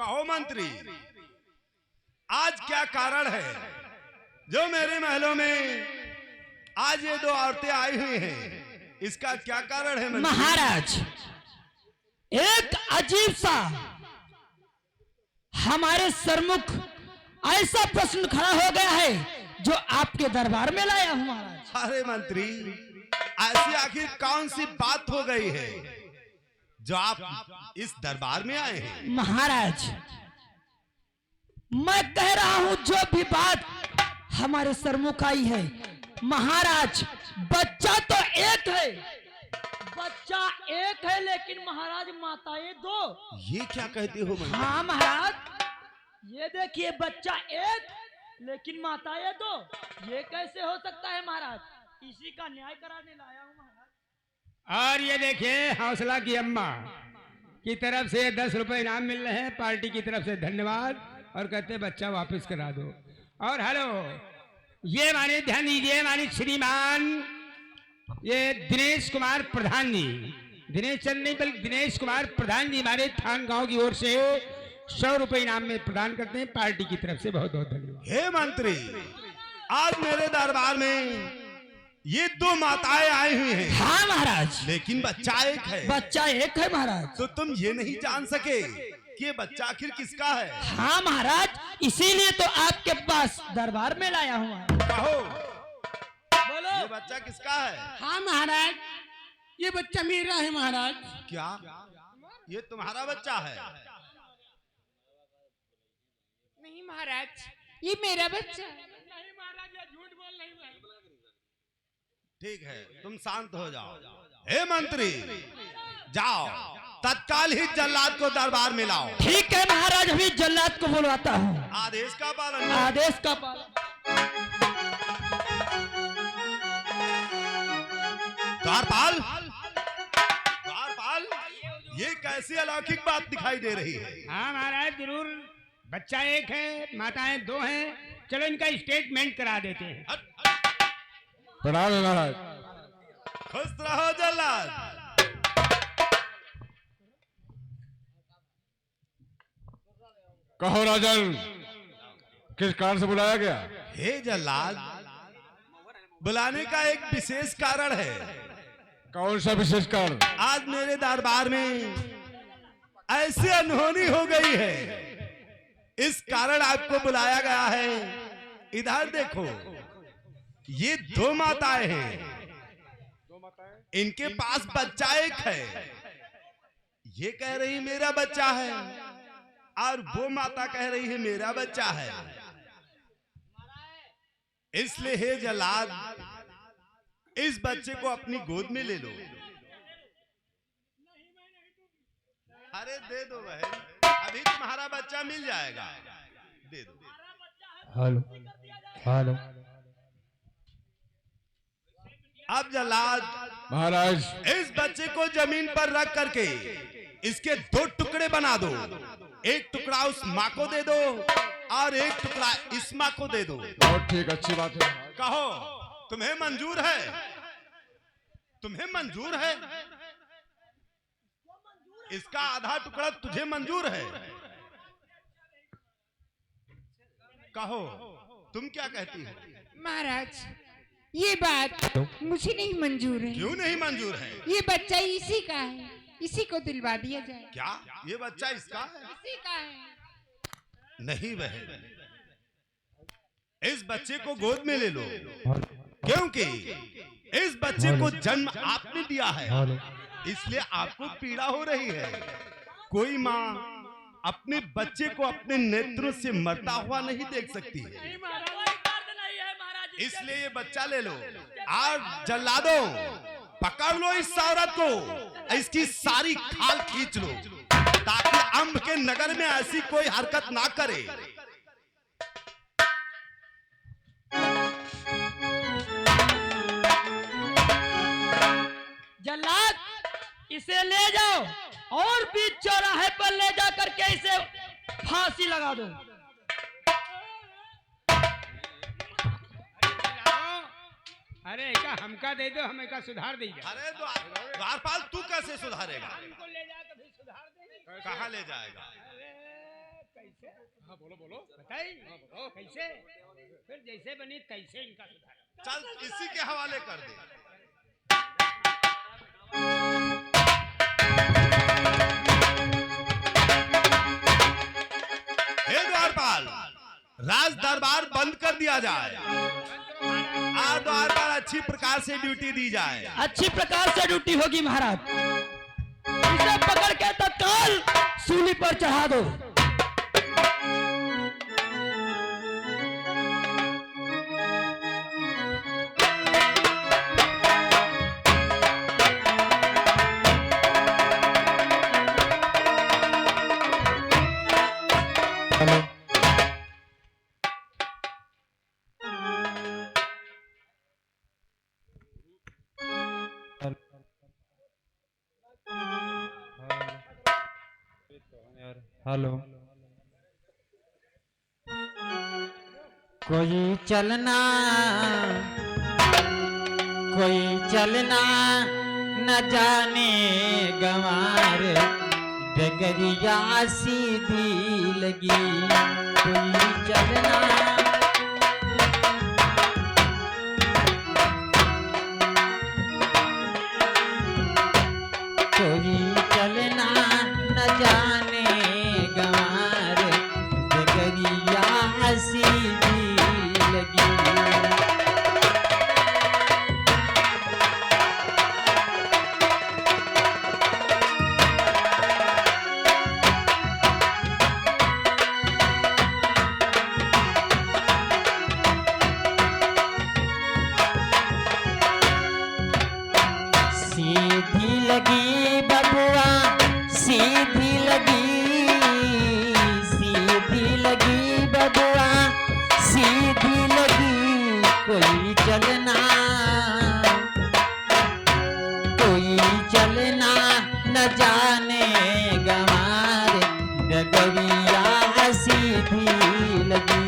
कहो मंत्री, आज क्या कारण है जो मेरे महलों में आज ये दो औरतें आई हुई हैं? इसका क्या कारण है मंत्री? महाराज, एक अजीब सा हमारे सरमुख ऐसा प्रश्न खड़ा हो गया है जो आपके दरबार में लाया हूं महाराज। अरे मंत्री, ऐसी आखिर कौन सी बात हो गई है जो आप इस दरबार में आए हैं? महाराज, मैं कह रहा हूं जो भी बात हमारे सरमुख आई है महाराज, बच्चा तो एक है, बच्चा एक है, लेकिन महाराज माताएं दो। ये क्या कहते हो मंत्री? हाँ महाराज, ये देखिए बच्चा एक लेकिन माताएं दो, ये कैसे हो सकता है महाराज? इसी का न्याय कराने लाया हूँ महाराज। और ये देखिए हौसला की अम्मा की तरफ से 10 रुपए इनाम मिल रहे हैं, पार्टी की तरफ से धन्यवाद, और कहते बच्चा वापस करा दो। और हेलो, ये माने ध्यान दीजिए, माने श्रीमान ये दिनेश कुमार प्रधान जी, दिनेश चंद नहीं बल्कि दिनेश कुमार प्रधान जी हमारे थान गांव की ओर से 100 रुपए इनाम में प्रदान करते हैं, पार्टी की तरफ से बहुत बहुत धन्यवाद। हे मंत्री, आज मेरे दरबार में ये दो माताएं आई हुई हैं। हाँ महाराज, लेकिन बच्चा एक है। बच्चा एक है महाराज। तो तुम ये नहीं जान सके कि ये बच्चा आखिर किसका है? हाँ महाराज, इसीलिए तो आपके पास दरबार में लाया हूँ। कहो, बोलो, ये बच्चा किसका है? हाँ महाराज, ये बच्चा मेरा है महाराज। क्या ये तुम्हारा बच्चा है? नहीं महाराज, ये मेरा बच्चा है। नहीं महाराज, ये झूठ बोल रही है। ठीक है, तुम शांत हो जाओ। हे मंत्री, जाओ तत्काल ही जल्लाद को दरबार में लाओ। ठीक है महाराज, अभी जल्लाद को बुलवाता हूँ। आदेश का पालन करो। आदेश का पालन। द्वारपाल, द्वारपाल, ये कैसी अलौकिक बात दिखाई दे रही है? हाँ महाराज जरूर, बच्चा एक है, माताएं दो हैं, चलो इनका स्टेटमेंट करा देते हैं। प्रणाम महाराज। खुश रहो जल्लाद। कहो राजन, किस कारण से बुलाया गया? हे जल्लाद, बुलाने का एक विशेष कारण है। कौन सा विशेष कारण? आज मेरे दरबार में ऐसी अनहोनी हो गई है, इस कारण आपको बुलाया गया है। इधर देखो, ये दो माताएं हैं, इनके पास बच्चा एक है। ये कह रही मेरा बच्चा है और वो माता कह रही है मेरा बच्चा है। इसलिए हे जल्लाद, इस बच्चे को अपनी गोद में ले लो। अरे दे दो बहन, अभी तुम्हारा बच्चा मिल जाएगा, दे दो। Hello hello. अब जल्लाद महाराज, इस बच्चे को जमीन पर रख करके इसके 2 टुकड़े बना दो। एक टुकड़ा उस माँ को दे दो और एक टुकड़ा इस माँ को दे दो। बहुत ठीक, अच्छी बात है। कहो, तुम्हें मंजूर है? तुम्हें मंजूर है? इसका आधा टुकड़ा तुझे मंजूर है? कहो, तुम क्या कहती हो? महाराज, ये बात मुझे नहीं मंजूर है। क्यों नहीं मंजूर है? ये बच्चा इसी का है, इसी को दिलवा दिया जाए। क्या ये बच्चा इसका है? इसी का है। नहीं बहन, इस बच्चे को गोद में ले लो, क्योंकि इस बच्चे को जन्म आपने दिया है, इसलिए आपको पीड़ा हो रही है। कोई माँ अपने बच्चे को अपने नेत्रों से मरता हुआ नहीं देख सकती है, इसलिए ये बच्चा ले लो। और जल्लादो, पकड़ लो इस औरत को, इसकी सारी खाल खींच लो, ताकि अम्ब के नगर में ऐसी कोई हरकत ना करे। जल्लाद, इसे ले जाओ और बीच चौराहे पर ले जा करके इसे फांसी लगा दो। अरे एका हमका दे दो, हम एका सुधार दीजिए। अरे द्वारपाल, तू कैसे सुधारेगा? हमको ले जा कभी सुधार दे। कहाँ ले जाएगा? कैसे हाँ बोलो बोलो। बताइए कैसे, फिर जैसे बनी तैसे इनका सुधार। चल इसी के हवाले कर दे। हे द्वारपाल, राज दरबार बंद कर दिया जाए और द्वारपाल अच्छी प्रकार से ड्यूटी दी जाए। अच्छी प्रकार से ड्यूटी होगी महाराज। इसे पकड़ के तत्काल सूली पर चढ़ा दो। हेलो, कोई चलना न जाने गंवार, डगरिया सीधी लगी। कोई चलना न जाने गंवार, डगरिया सीधी लगी। सीधी लगी बबुआ, सीधी लगी बबुआ, सीधी लगी। कोई चलना न जाने गंवार, डगरिया सीधी लगी।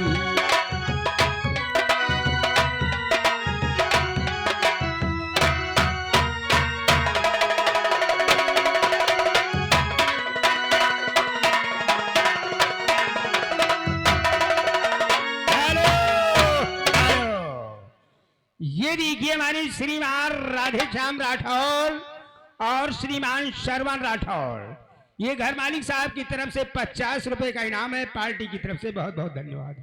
ये देखिए हमारे श्रीमान राधेश्याम राठौर और श्रीमान श्रवण राठौर, ये घर मालिक साहब की तरफ से 50 रुपए का इनाम है। पार्टी की तरफ से बहुत बहुत धन्यवाद।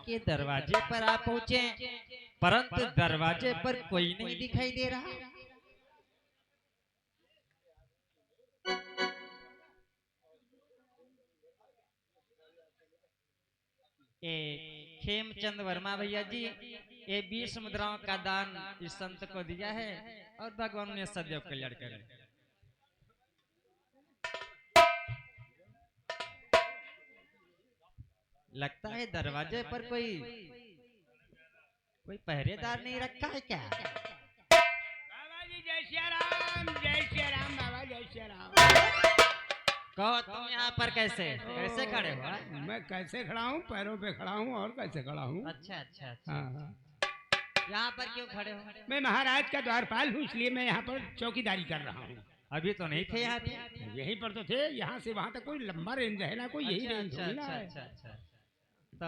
के दरवाजे पर आ पहुंचे, परंतु दरवाजे पर कोई नहीं दिखाई दे रहा। खेमचंद वर्मा भैया जी, ये 20 मुद्राओं का दान इस संत को दिया है और भगवान ने सदैव कल्याण करे। लगता है दरवाजे पर कोई पहरेदार नहीं रखा है क्या? बाबा जी जय श्री राम, जय श्री राम बाबा, जय श्री राम। कहो तुम यहाँ पर कैसे खड़े हो? मैं कैसे खड़ा हूँ? पैरों पे खड़ा हूँ और कैसे खड़ा हूँ। अच्छा अच्छा अच्छा। हाँ हाँ। यहाँ पर क्यों खड़े हो? मैं महाराज का द्वारपाल हूँ, इसलिए मैं यहाँ पर चौकीदारी कर रहा हूँ। अभी तो नहीं थे यहाँ पे? यहीं पर तो थे, यहाँ से वहाँ तक कोई लंबा रेंज है ना, कोई यही रेंज अच्छा थोड़ी ना अच्छा है। अच्छा अच्छा। तो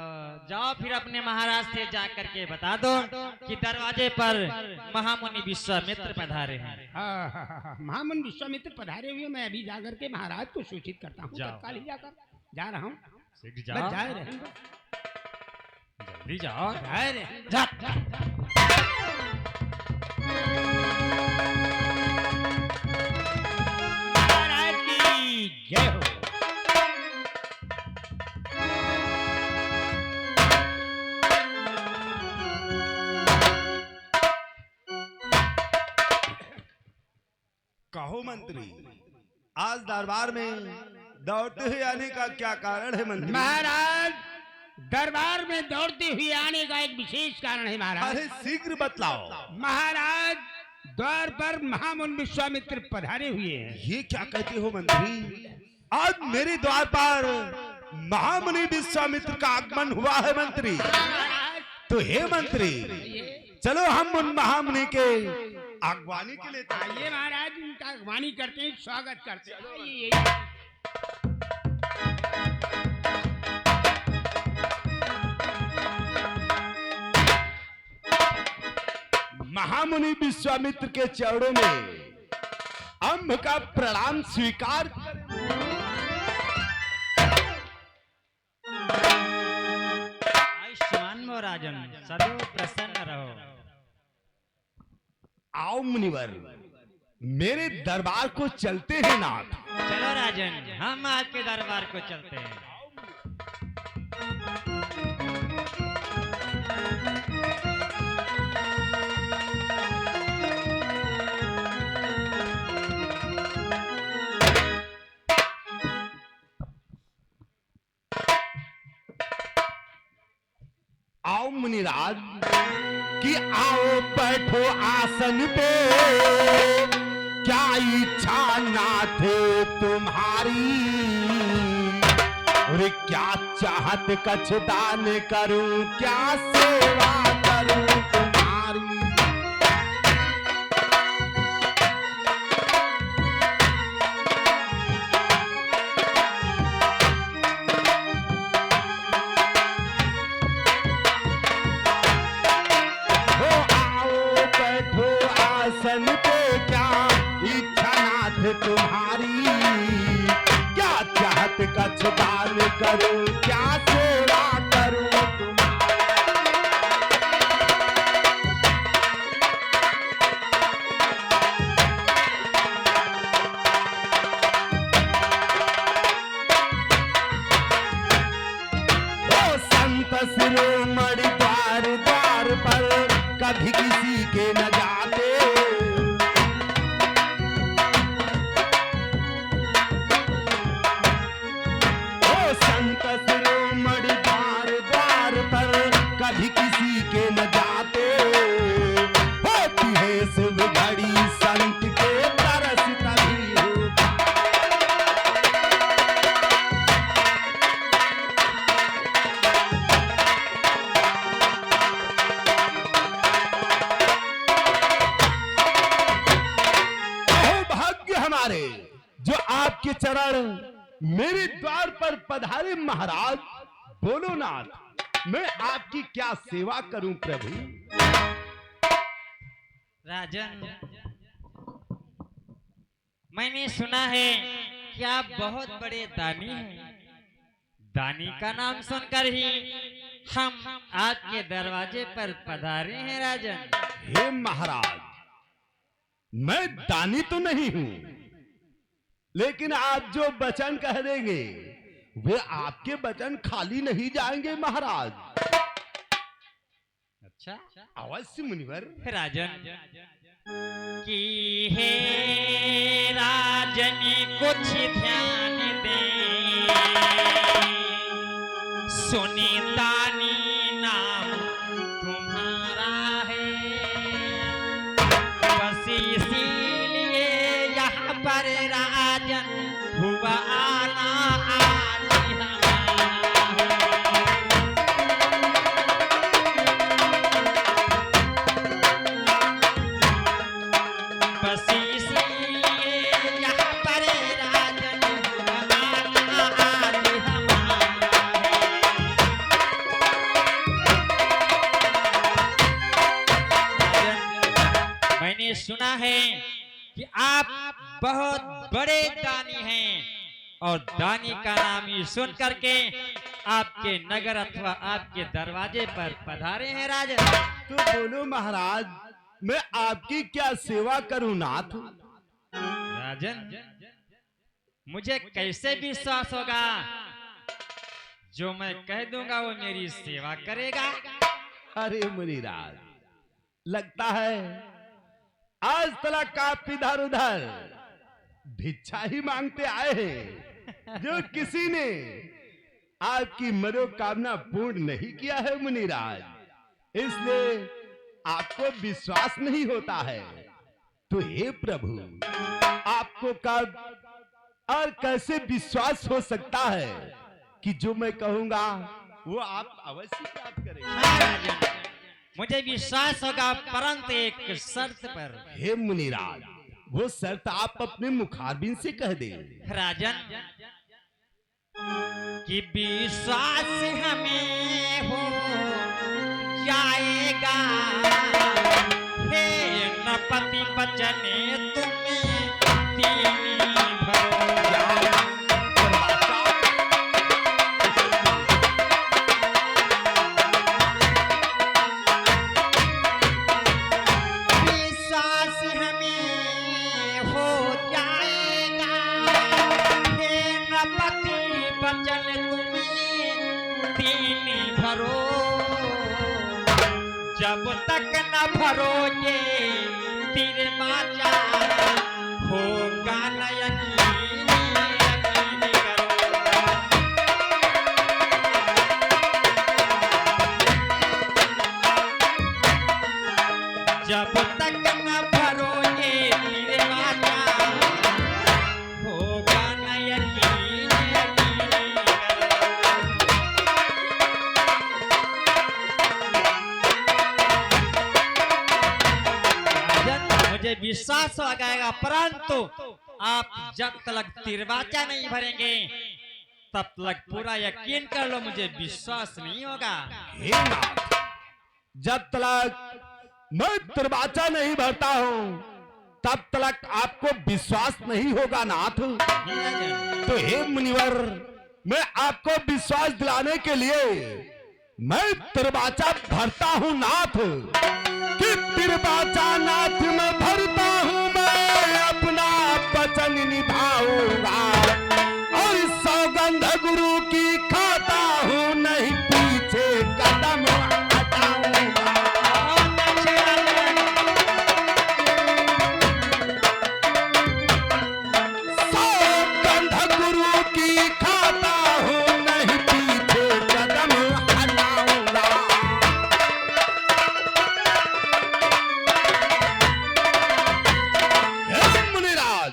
जाओ फिर अपने महाराज से जा करके बता दो कि दरवाजे पर महामुनि विश्वामित्र पधारे हैं। हाँ हाँ हाँ हाँ, महामुनि विश्वामित्र पधारे हुए, मैं अभी जाकर के महाराज को सूचित करता हूँ। जाओ। तत्काल ही जाकर जा रहा हूँ। शीघ्र बस जाओ, जाए रहेंगे, जल्दी जाओ। जाए रहेंगे। जा। महाराज की जय हो। कहो मंत्री, आज दरबार में दौड़ते हुए आने का क्या कारण है मंत्री? महाराज, दरबार में दौड़ते हुए आने का एक विशेष कारण है महाराज। अरे शीघ्र बतलाओ। महाराज, द्वार पर महामुनि विश्वामित्र पधारे हुए हैं। ये क्या कहते हो मंत्री? आज मेरे द्वार पर महामुनि विश्वामित्र का आगमन हुआ है मंत्री। तो हे मंत्री, चलो हम उन महामुनि के आगवानी के लिए आइए महाराज, उनका अगवानी करते हैं, स्वागत करते हैं। आइए। महामुनि विश्वामित्र के चरणों में अम्ब का प्रणाम स्वीकार करें। आयुष्मान भव राजन, सदैव प्रसन्न रहो। आओ मुनिवर, मेरे दरबार को चलते हैं नाथ। चलो राजन, हम आपके दरबार को चलते हैं। आओ मुनिराज कि आओ बैठो आसन पे, क्या इच्छा नाथ तुम्हारी, और क्या चाहत कछ दान करूं, क्या सेवा करूं तुम्हारी। आसन पे क्या इच्छा नाथ तुम्हारी, क्या चाहत कछ दान करूं, क्या सेवा करूं तुम्हारी। ओ संत शिरोमणि द्वार द्वार पर कभी किसी के न जाते, संत शिरोमणि द्वार द्वार पर कभी किसी के न जाते, होती है शुभ घड़ी संत के तरस तभी होता। अहो भाग्य हमारे जो आपके चरण मेरे द्वार पर पधारे महाराज। बोलो नाथ, मैं आपकी क्या सेवा करूं प्रभु। राजन, मैंने सुना है कि आप बहुत बड़े दानी हैं। दानी का नाम सुनकर ही हम आपके दरवाजे पर पधारे हैं राजन। हे महाराज, मैं दानी तो नहीं हूं, लेकिन आप जो वचन कह देंगे वे आपके वचन खाली नहीं जाएंगे महाराज। अच्छा अवश्य मुनिवर। राजन की हे राजन कुछ ध्यान दे, सुनी दानी नाम तुम्हारा है, बस इसीलिए यहाँ पर राजन हुआ आना आज हमारा है। बस इसीलिए यहाँ पर राजन हुआ आना आज हमारा है। मैंने सुना है कि आप बहुत बड़े दानी हैं और दानी का नाम ही सुन करके आपके नगर अथवा आपके दरवाजे पर पधारे हैं राजन। तो बोलो महाराज, मैं आपकी क्या सेवा करूं नाथ? राजन मुझे कैसे विश्वास होगा, जो मैं कह दूंगा वो मेरी सेवा करेगा। अरे मुनिराज, लगता है आज तक आप इधर उधर भिक्षा ही मांगते आए हैं, जो किसी ने आपकी मनोकामना पूर्ण नहीं किया है मुनिराज, इसलिए आपको विश्वास नहीं होता है। तो हे प्रभु, आपको कब और कैसे विश्वास हो सकता है कि जो मैं कहूंगा वो आप अवश्य प्राप्त करेंगे? हाँ राजन, मुझे विश्वास होगा, परंतु एक शर्त पर। हे मुनिराज, वो शर्त आप अपने मुखारबिन से कह दे। राजन कि विश्वास हमें हो जाएगा, हे नपति बचन तुम्हें दीनी भरोसा। विश्वास हमें हो जाएगा, हे नपति बचन तुम्हें दीनी भरो। जब तक न भरोगे तेरे बाजा होगा न यकीन, यकीन करो। जब तक न भरोगे तेरे बाजा होगा न यकीन, यकीन करो। मुझे विश्वास हो जाएगा, परंतु आप जब तक तिरवाचा नहीं भरेंगे तब तक पूरा यकीन कर लो मुझे विश्वास नहीं होगा। हे नाथ, जब तक मैं तिरबाचा नहीं भरता हूँ तब तक आपको विश्वास नहीं होगा नाथ। तो हे मुनिवर, मैं आपको विश्वास दिलाने के लिए मैं तिरबाचा भरता हूँ नाथ, कि तिरबाचा नाथ में भरता हूँ, मैं अपना वचन निभाऊंगा और सौगंध गुरु की खाता हूँ, नहीं पीछे कदम हटाऊंगा। सौगंध गुरु की खाता हूँ, नहीं पीछे कदम हटाऊंगा। हे मुनिराज,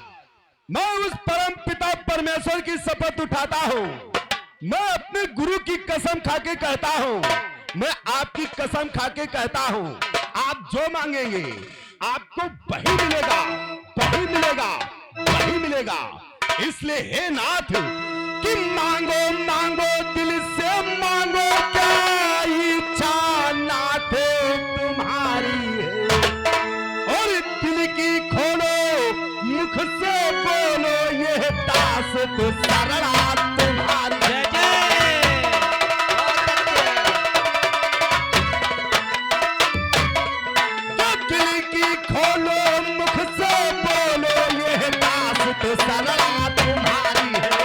मैं उस परम पिता परमेश्वर की शपथ उठाता हूँ, मैं अपने गुरु की कसम खाके कहता हूँ, मैं आपकी कसम खाके कहता हूँ, आप जो मांगेंगे आपको वही मिलेगा, वही मिलेगा, वही मिलेगा। इसलिए हे नाथ, कि मांगो मांगो दिल से मांगो, क्या इच्छा नाथ तुम्हारी है, और दिल की खोलो मुख से बोलो, ये दास तो सरला तुम्हारी। जय जय। की खोलो मुख से बोलो, ये दास तो सदा तुम्हारी है।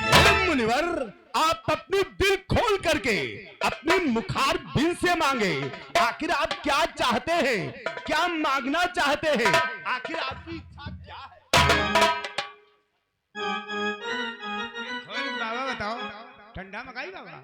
हे मुनिवर, आप अपनी दिल खोल करके अपनी मुखार बिन से मांगे। आखिर आप क्या चाहते हैं, क्या मांगना चाहते हैं, आखिर आपकी इच्छा क्या है? बाबा बताओ, ठंडा मकाई बाबा।